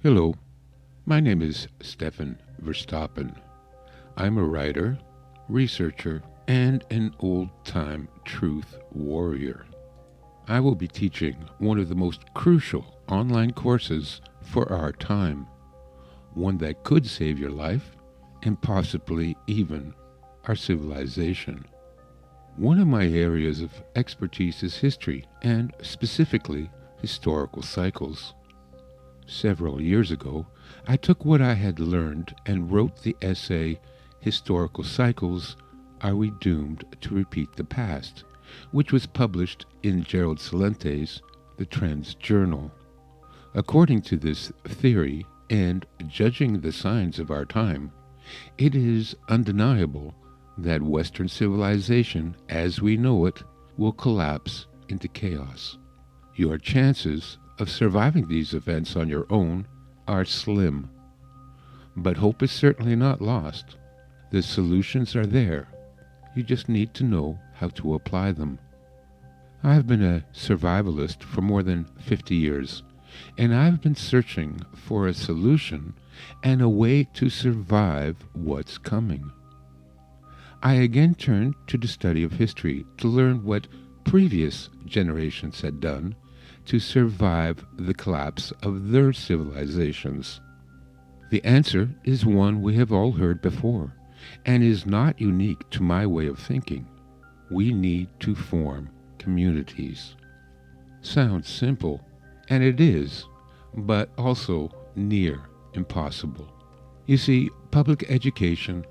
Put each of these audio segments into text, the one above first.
Hello, my name is Stefan Verstappen. I'm a writer, researcher, and an old-time truth warrior. I will be teaching one of the most crucial online courses for our time, one that could save your life and possibly even our civilization. One of my areas of expertise is history, and specifically historical cycles. Several years ago, I took what I had learned and wrote the essay, Historical Cycles, Are We Doomed to Repeat the Past?, which was published in Gerald Salente's The Trends Journal. According to this theory, and judging the signs of our time, it is undeniable that Western civilization, as we know it, will collapse into chaos. Your chances of surviving these events on your own are slim. But hope is certainly not lost. The solutions are there. You just need to know how to apply them. I have been a survivalist for more than 50 years, and I've been searching for a solution and a way to survive what's coming. I again turned to the study of history to learn what previous generations had done to survive the collapse of their civilizations. The answer is one we have all heard before, and is not unique to my way of thinking. We need to form communities. Sounds simple, and it is, but also near impossible. You see, public education,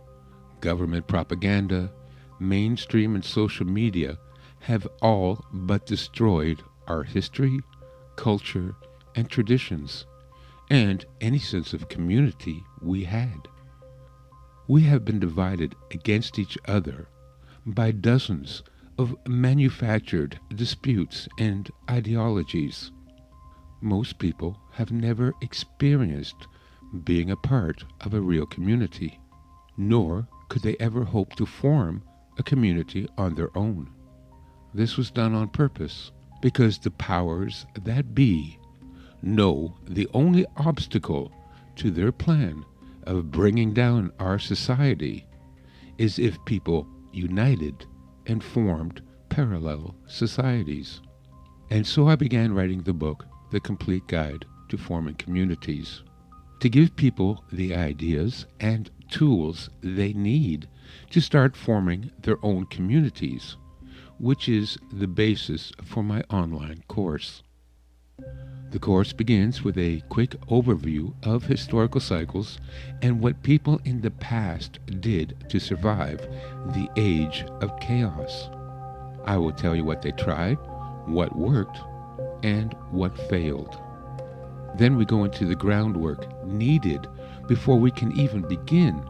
government propaganda, mainstream and social media have all but destroyed our history, culture, and traditions, and any sense of community we had. We have been divided against each other by dozens of manufactured disputes and ideologies. Most people have never experienced being a part of a real community, nor could they ever hope to form a community on their own. This was done on purpose, because the powers that be know the only obstacle to their plan of bringing down our society is if people united and formed parallel societies. And so I began writing the book, The Complete Guide to Forming Communities, to give people the ideas and tools they need to start forming their own communities, which is the basis for my online course. The course begins with a quick overview of historical cycles and what people in the past did to survive the age of chaos. I will tell you what they tried, what worked, and what failed. Then we go into the groundwork needed before we can even begin,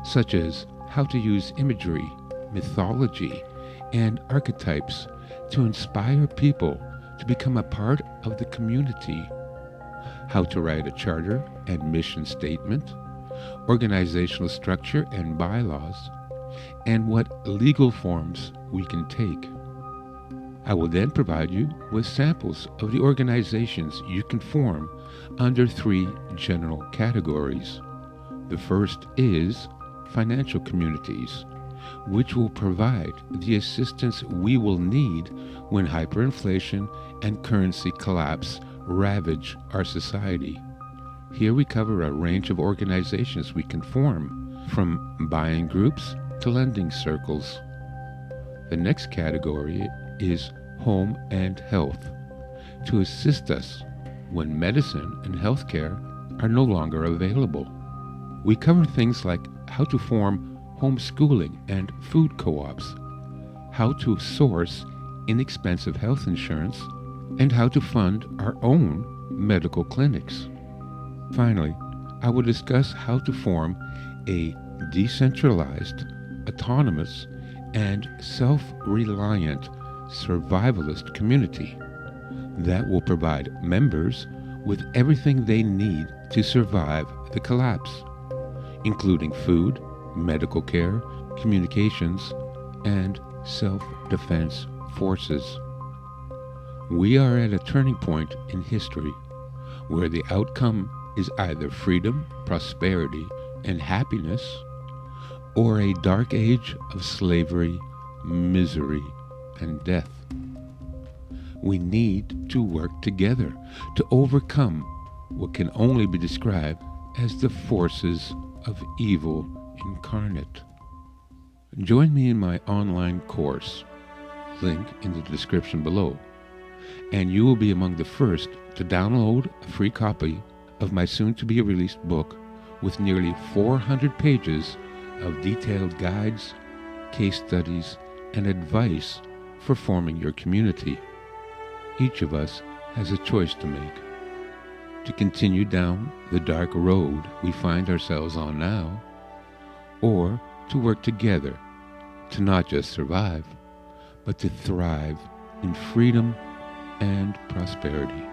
such as how to use imagery, mythology, and archetypes to inspire people to become a part of the community, how to write a charter and mission statement, organizational structure and bylaws, and what legal forms we can take. I will then provide you with samples of the organizations you can form under 3 general categories. The first is financial communities, which will provide the assistance we will need when hyperinflation and currency collapse ravage our society. Here we cover a range of organizations we can form, from buying groups to lending circles. The next category is home and health, to assist us when medicine and healthcare are no longer available. We cover things like how to form homeschooling and food co-ops, how to source inexpensive health insurance, and how to fund our own medical clinics. Finally, I will discuss how to form a decentralized, autonomous, and self-reliant survivalist community that will provide members with everything they need to survive the collapse, including food, medical care, communications, and self-defense forces. We are at a turning point in history where the outcome is either freedom, prosperity, and happiness, or a dark age of slavery, misery, and death. We need to work together to overcome what can only be described as the forces of evil incarnate. Join me in my online course, link in the description below, and you will be among the first to download a free copy of my soon-to-be-released book with nearly 400 pages of detailed guides, case studies, and advice for forming your community. Each of us has a choice to make: to continue down the dark road we find ourselves on now, or to work together to not just survive, but to thrive in freedom and prosperity.